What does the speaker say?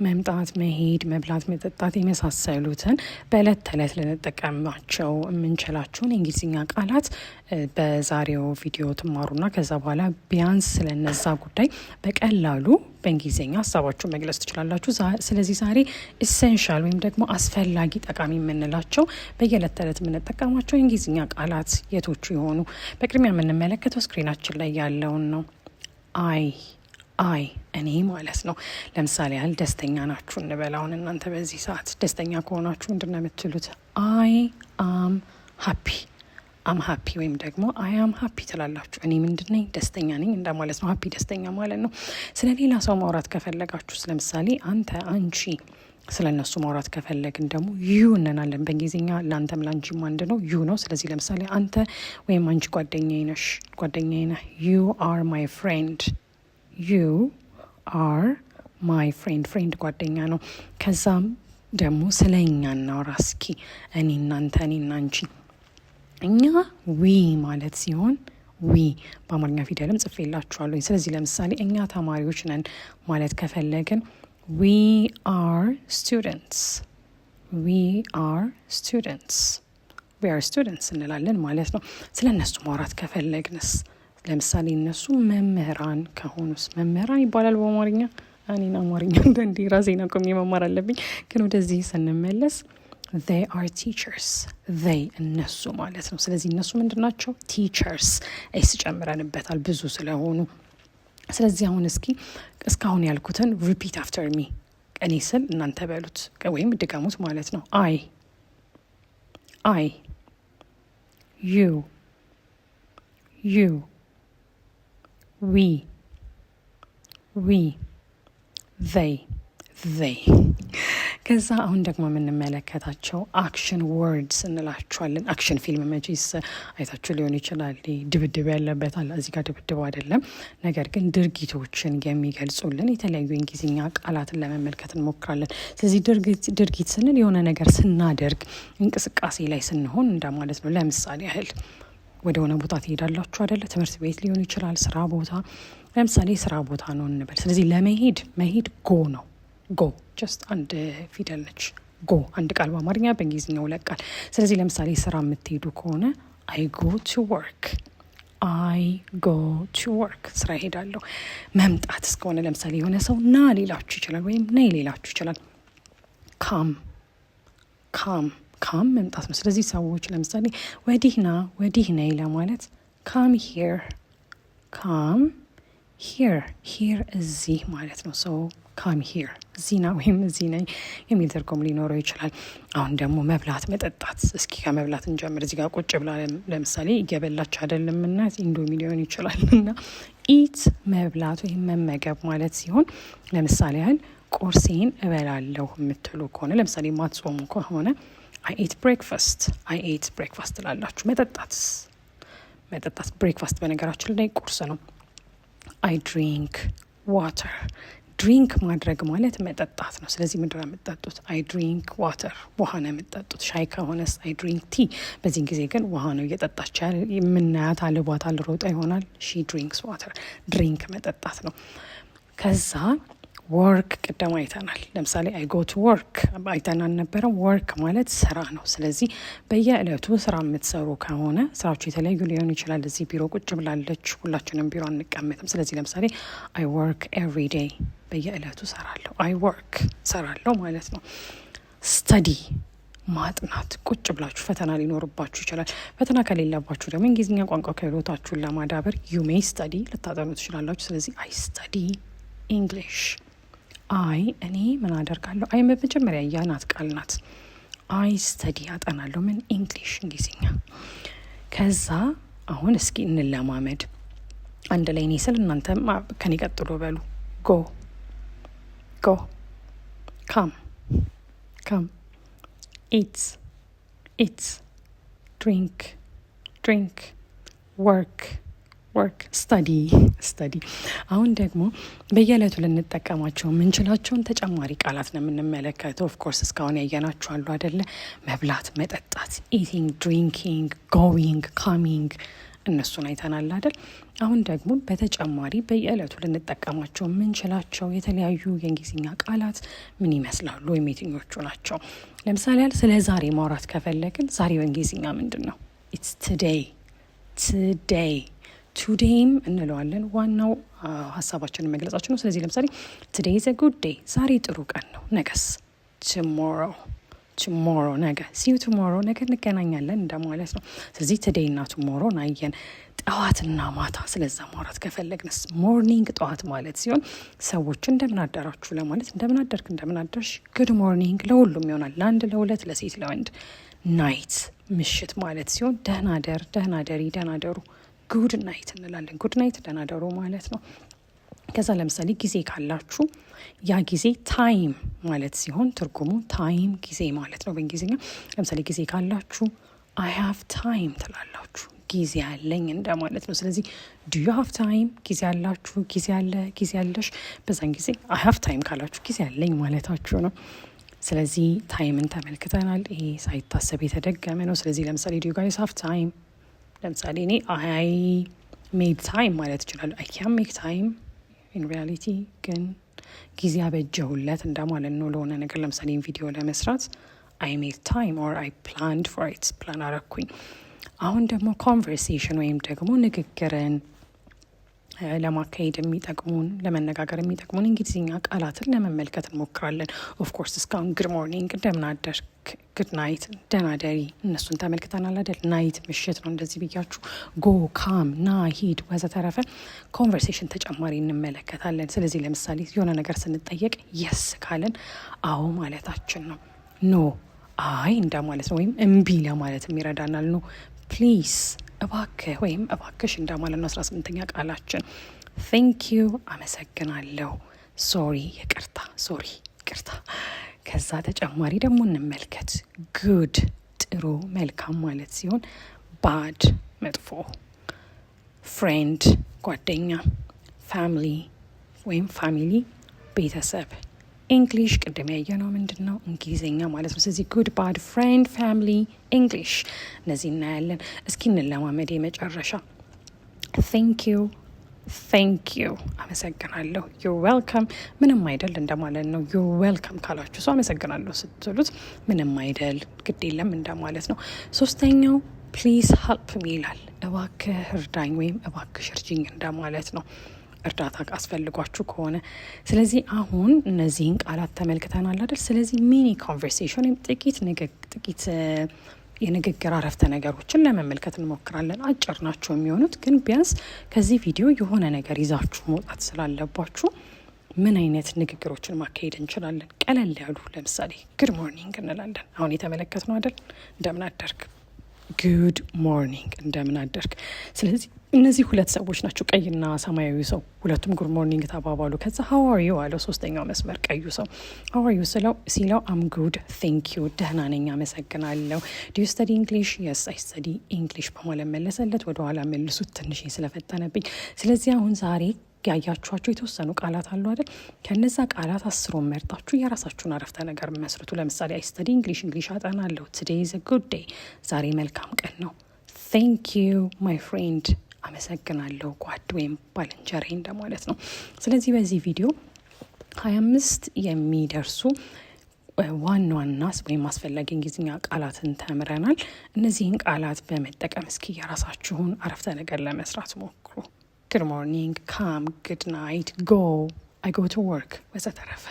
መምጣት፣ መሄድ፣ መብላት፣ መጠጣት የመሳሰሉትን በዕለት ተዕለት ልንጠቀማቸው የምንችላቸውን የእንግሊዝኛ ቃላት በዛሬው ቪዲዮ ትማሩና ከዛ በኋላ ቢያንስ ስለነዛ ጉዳይ በቀላሉ በእንግሊዝኛ ሀሳባችሁን መግለጽ ትችላላችሁ። ስለዚህ ዛሬ ኢሴንሻል ወይም ደግሞ አስፈላጊ ጠቃሚ የምንላቸው በየዕለት ተዕለት የምንጠቀማቸው የእንግሊዝኛ ቃላት የቶቹ የሆኑ በቅድሚያ የምንመለከተው ስክሪናችን ላይ ያለውን ነው። አይ እኔ ማለት ነው። ለምሳሌ ያህል ደስተኛ ናችሁ እንበል። አሁን እናንተ በዚህ ሰዓት ደስተኛ ከሆናችሁ ምንድን ነው የምትሉት? አይ አም ሀፒ ወይም ደግሞ አይ አም ሀፒ ትላላችሁ። እኔ ምንድን ነኝ? ደስተኛ ነኝ እንደማለት ነው። ሀፒ ደስተኛ ማለት ነው። ስለ ሌላ ሰው ማውራት ከፈለጋችሁ ለምሳሌ አንተ፣ አንቺ፣ ስለ እነሱ ማውራት ከፈለግን ደግሞ ዩ እንናለን። በእንግሊዝኛ ለአንተም ለአንቺም አንድ ነው፣ ዩ ነው። ስለዚህ ለምሳሌ አንተ ወይም አንቺ ጓደኛዬ ነህ። ዩ አር ማይ ፍሬንድ። ዩ አር ማይ ፍሬንድ። ፍሬንድ ጓደኛ ነው። ከዛም ደግሞ ስለ እኛ እናውራ እስኪ። እኔ እናንተ፣ እኔና አንቺ። እኛ ዊ ማለት ሲሆን ዊ በአማርኛ ፊደልም ጽፌላችኋለሁ። ስለዚህ ለምሳሌ እኛ ተማሪዎች ነን ማለት ከፈለግን ዊ አር ስቱደንትስ እንላለን ማለት ነው። ስለ እነሱ ማውራት ከፈለግንስ ለምሳሌ እነሱ መምህራን ከሆኑስ? መምህራን ይባላል በአማርኛ። እኔን አማርኛ እንዲ ራሴን አቆሜ መማር አለብኝ። ግን ወደዚህ ስንመለስ they are teachers። እነሱ ማለት ነው። ስለዚህ እነሱ ምንድን ናቸው? ቲቸርስ። ኤስ ጨምረንበታል ብዙ ስለሆኑ። ስለዚህ አሁን እስኪ እስካሁን ያልኩትን ሪፒት አፍተር ሚ። እኔ ስል እናንተ በሉት ወይም ድገሙት ማለት ነው። አይ ዩ we they ከዛ አሁን ደግሞ የምንመለከታቸው አክሽን ወርድስ እንላቸዋለን። አክሽን ፊልም መቼስ አይታችሁ ሊሆን ይችላል። ድብድብ ያለበት አለ። እዚህ ጋር ድብድብ አይደለም፣ ነገር ግን ድርጊቶችን የሚገልጹልን የተለያዩ የእንግሊዝኛ ቃላትን ለመመልከት እንሞክራለን። ስለዚህ ድርጊት ስንል የሆነ ነገር ስናደርግ እንቅስቃሴ ላይ ስንሆን እንደማለት ነው። ለምሳሌ ያህል ወደ ሆነ ቦታ ትሄዳላችሁ አይደለ? ትምህርት ቤት ሊሆን ይችላል፣ ስራ ቦታ። ለምሳሌ ስራ ቦታ ነው እንበል። ስለዚህ መሄድ ጎ ነው። ጎ ጀስት አንድ ፊደል ነች። ጎ አንድ ቃል በአማርኛ በእንግሊዝኛው ለቃል። ስለዚህ ለምሳሌ ስራ የምትሄዱ ከሆነ አይ ጎ ቱ ወርክ ስራ ሄዳለሁ። መምጣት እስከሆነ ለምሳሌ የሆነ ሰው ና ሌላችሁ ይችላል፣ ወይም ነይ ሌላችሁ ይችላል። ካም መምጣት ነው። ስለዚህ ሰዎች ለምሳሌ ወዲህ ነይ ለማለት ካም ሂር እዚህ ማለት ነው። ሰው ካም ሂር እዚህ ና ወይም እዚህ ነይ የሚል ትርጉም ሊኖረው ይችላል። አሁን ደግሞ መብላት መጠጣት። እስኪ ከመብላት እንጀምር። እዚህ ጋር ቁጭ ብላ ለምሳሌ እየበላች አይደለም እና ኢንዶሚ ሊሆን ይችላል እና ኢት መብላት ወይም መመገብ ማለት ሲሆን ለምሳሌ ያህል ቁርሴን እበላለሁ የምትሉ ከሆነ ለምሳሌ ማትጾሙ ከሆነ I ate breakfast ትላላችሁ። መጠጣት ብሬክፋስት በነገራችን ላይ ቁርስ ነው። I drink water። ድሪንክ ማድረግ ማለት መጠጣት ነው። ስለዚህ ምንድን ነው የምጠጡት? I drink water፣ ውሃ ነው የምጠጡት። ሻይ ከሆነስ I drink tea። በዚህን ጊዜ ግን ውሃ ነው እየጠጣች የምናያት። አልቧት አልሮጣ ይሆናል። she drinks water። ድሪንክ መጠጣት ነው። ከዛ ወርክ ቅደም አይተናል። ለምሳሌ አይ ጎ ቱ ወርክ አይተን አልነበረም? ወርክ ማለት ስራ ነው። ስለዚህ በየዕለቱ ስራ የምትሰሩ ከሆነ ስራችሁ የተለያዩ ሊሆኑ ይችላል። እዚህ ቢሮ ቁጭ ብላለች፣ ሁላችንም ቢሮ አንቀመጥም። ስለዚህ ለምሳሌ አይ ወርክ ኤቭሪ ዴይ፣ በየዕለቱ ሰራለሁ። አይ ወርክ ሰራለሁ ማለት ነው። ስተዲ ማጥናት፣ ቁጭ ብላችሁ ፈተና ሊኖርባችሁ ይችላል። ፈተና ከሌለባችሁ ደግሞ እንግሊዝኛ ቋንቋ ክህሎታችሁን ለማዳበር ዩ ሜይ ስተዲ ልታጠኑ ትችላላችሁ። ስለዚህ አይ ስተዲ ኢንግሊሽ። እኔ ምን አደርጋለሁ? አይ መጀመሪያ ያናት ቃል ናት። አይ ስተዲ አጠናለሁ። ምን? ኢንግሊሽ፣ እንግሊዝኛ። ከዛ አሁን እስኪ እንለማመድ አንድ ላይ። እኔ ስል እናንተ ከኔ ቀጥሎ በሉ። ጎ ካም ኢት ድሪንክ ወርክ ስተዲ። አሁን ደግሞ በየዕለቱ ልንጠቀማቸው የምንችላቸውን ተጨማሪ ቃላት ነው የምንመለከተው። ኦፍኮርስ እስካሁን ያየናቸው አሉ አይደለ? መብላት፣ መጠጣት፣ ኢቲንግ፣ ድሪንኪንግ፣ ጎዊንግ፣ ካሚንግ፣ እነሱን አይተናል አይደል? አሁን ደግሞ በተጨማሪ በየዕለቱ ልንጠቀማቸው የምንችላቸው የተለያዩ የእንግሊዝኛ ቃላት ምን ይመስላሉ ወይም የትኞቹ ናቸው? ለምሳሌ ስለ ዛሬ ማውራት ከፈለግን ዛሬ በእንግሊዝኛ ምንድን ነው? ኢትስ ቱዴይ። ቱዴይም እንለዋለን። ዋናው ሀሳባችንን መግለጻችን ነው። ስለዚህ ለምሳሌ ቱዴይ ኢዝ አ ጉድ ዴይ፣ ዛሬ ጥሩ ቀን ነው። ነገስ ቱሞሮ ነገ፣ ሲዩ ቱሞሮ ነገ እንገናኛለን እንደማለት ነው። ስለዚህ ቱዴይ እና ቱሞሮን አየን። ጠዋትና ማታ ስለዛ ማውራት ከፈለግንስ ሞርኒንግ ጠዋት ማለት ሲሆን ሰዎች እንደምን አደራችሁ ለማለት እንደምን አደርክ፣ እንደምን አደርሽ፣ ጉድ ሞርኒንግ ለሁሉም ይሆናል። ለአንድ፣ ለሁለት፣ ለሴት፣ ለወንድ። ናይት ምሽት ማለት ሲሆን ደህና ደር፣ ደህና ደሪ፣ ደህና ደሩ፣ ጉድ ናይት እንላለን። ጉድ ናይት ደህና ደሩ ማለት ነው። ከዛ ለምሳሌ ጊዜ ካላችሁ ያ ጊዜ ታይም ማለት ሲሆን ትርጉሙ ታይም ጊዜ ማለት ነው በእንግሊዝኛ። ለምሳሌ ጊዜ ካላችሁ አይ ሃቭ ታይም ትላላችሁ፣ ጊዜ አለኝ እንደማለት ነው። ስለዚህ ዱ ዩ ሃቭ ታይም፣ ጊዜ አላችሁ፣ ጊዜ አለ፣ ጊዜ አለሽ። በዛን ጊዜ አይ ሃቭ ታይም ካላችሁ ጊዜ አለኝ ማለታችሁ ነው። ስለዚህ ታይምን ተመልክተናል። ይሄ ሳይታሰብ የተደገመ ነው። ስለዚህ ለምሳሌ ዱ ዩ ጋይስ ሃቭ ታይም፣ ለምሳሌ እኔ አይ ሜድ ታይም ማለት ይችላል። አይ ካን ሜክ ታይም ኢን ሪያሊቲ ግን ጊዜ አበጀሁለት እንደማለት ነው ለሆነ ነገር። ለምሳሌ ቪዲዮ ለመስራት አይ ሜድ ታይም ኦር አይ ፕላንድ ፎር ኢት፣ ፕላን አረኩኝ። አሁን ደግሞ ኮንቨርሴሽን ወይም ደግሞ ንግግርን ለማካሄድ የሚጠቅሙን ለመነጋገር የሚጠቅሙን እንግሊዝኛ ቃላትን ለመመልከት እንሞክራለን። ኦፍኮርስ እስካሁን ጉድ ሞርኒንግ፣ እንደምን አደርክ፣ ጉድ ናይት፣ ደህና ደሪ እነሱን ተመልክተናል አይደል? ናይት ምሽት ነው እንደዚህ ብያችሁ። ጎ፣ ካም፣ ና፣ ሂድ ወዘተረፈ። ኮንቨርሴሽን ተጨማሪ እንመለከታለን። ስለዚህ ለምሳሌ የሆነ ነገር ስንጠየቅ የስ ካለን አዎ ማለታችን ነው። ኖ አይ እንደማለት ነው፣ ወይም እምቢ ለማለት ይረዳናል። ኖ ፕሊዝ እባክህ ወይም እባክሽ እንደማለት ነው። 18ኛ ቃላችን ቴንክ ዩ አመሰግናለሁ፣ ሶሪ ይቅርታ፣ ሶሪ ይቅርታ። ከዛ ተጨማሪ ደግሞ እንመልከት። ጉድ ጥሩ መልካም ማለት ሲሆን ባድ መጥፎ፣ ፍሬንድ ጓደኛ፣ ፋሚሊ ወይም ፋሚሊ ቤተሰብ። ኢንግሊሽ ቅድም ያየነው ምንድን ነው? እንግሊዝኛ ማለት ነው። ስለዚህ ጉድ ባድ ፍሬንድ ፋሚሊ ኢንግሊሽ እነዚህ እናያለን። እስኪ እንለማመድ። የመጨረሻ ቴንክ ዩ አመሰግናለሁ፣ ዩር ዌልካም ምንም አይደል እንደማለት ነው። ዩር ዌልካም ካላችሁ ሰው አመሰግናለሁ ስትሉት ምንም አይደል ግድ የለም እንደማለት ነው። ሶስተኛው ፕሊዝ ሄልፕ ሚ ይላል። እባክህ እርዳኝ ወይም እባክሽ እርጅኝ እንደማለት ነው፣ እርዳታ አስፈልጓችሁ ከሆነ። ስለዚህ አሁን እነዚህን ቃላት ተመልክተናል አይደል? ስለዚህ ሚኒ ኮንቨርሴሽን ወይም ጥቂት የንግግር አረፍተ ነገሮችን ለመመልከት እንሞክራለን። አጭር ናቸው የሚሆኑት፣ ግን ቢያንስ ከዚህ ቪዲዮ የሆነ ነገር ይዛችሁ መውጣት ስላለባችሁ ምን አይነት ንግግሮችን ማካሄድ እንችላለን? ቀለል ያሉ ለምሳሌ ጉድ ሞርኒንግ እንላለን። አሁን የተመለከትነው አይደል? እንደምን አደርክ፣ ጉድ ሞርኒንግ እንደምን አደርክ። ስለዚህ እነዚህ ሁለት ሰዎች ናቸው፣ ቀይና ሰማያዊ ሰው። ሁለቱም ጉድ ሞርኒንግ ተባባሉ። ከዛ ሀው አር ዩ አለው ሶስተኛው መስመር ቀዩ ሰው። ሀው አር ዩ ሲለው አም ጉድ ቴንክ ዩ ደህና ነኝ አመሰግናለሁ። ዱ ዩ ስተዲ እንግሊሽ? የስ አይ ስተዲ እንግሊሽ በማለት መለሰለት። ወደኋላ መልሱት ትንሽ ስለፈጠነብኝ። ስለዚህ አሁን ዛሬ ያያችኋቸው የተወሰኑ ቃላት አሉ አይደል? ከነዛ ቃላት 10ሩን መርጣችሁ የራሳችሁን አረፍተ ነገር መስርቱ። ለምሳሌ አይ ስተዲ እንግሊሽ፣ እንግሊሽ አጠናለሁ። ቱዴይ ኢዝ አ ጉድ ዴይ፣ ዛሬ መልካም ቀን ነው። ቴንክ ዩ ማይ ፍሬንድ፣ አመሰግናለሁ ጓድ ወይም ባልንጀራዬ እንደማለት ነው። ስለዚህ በዚህ ቪዲዮ 25 የሚደርሱ ዋና ወይም አስፈላጊ እንግሊዝኛ ቃላትን ተምረናል። እነዚህን ቃላት በመጠቀም እስኪ የራሳችሁን አረፍተ ነገር ለመስራት ሞክሩ። Good morning, come, good night, go, I go to work ወዘተረፈ።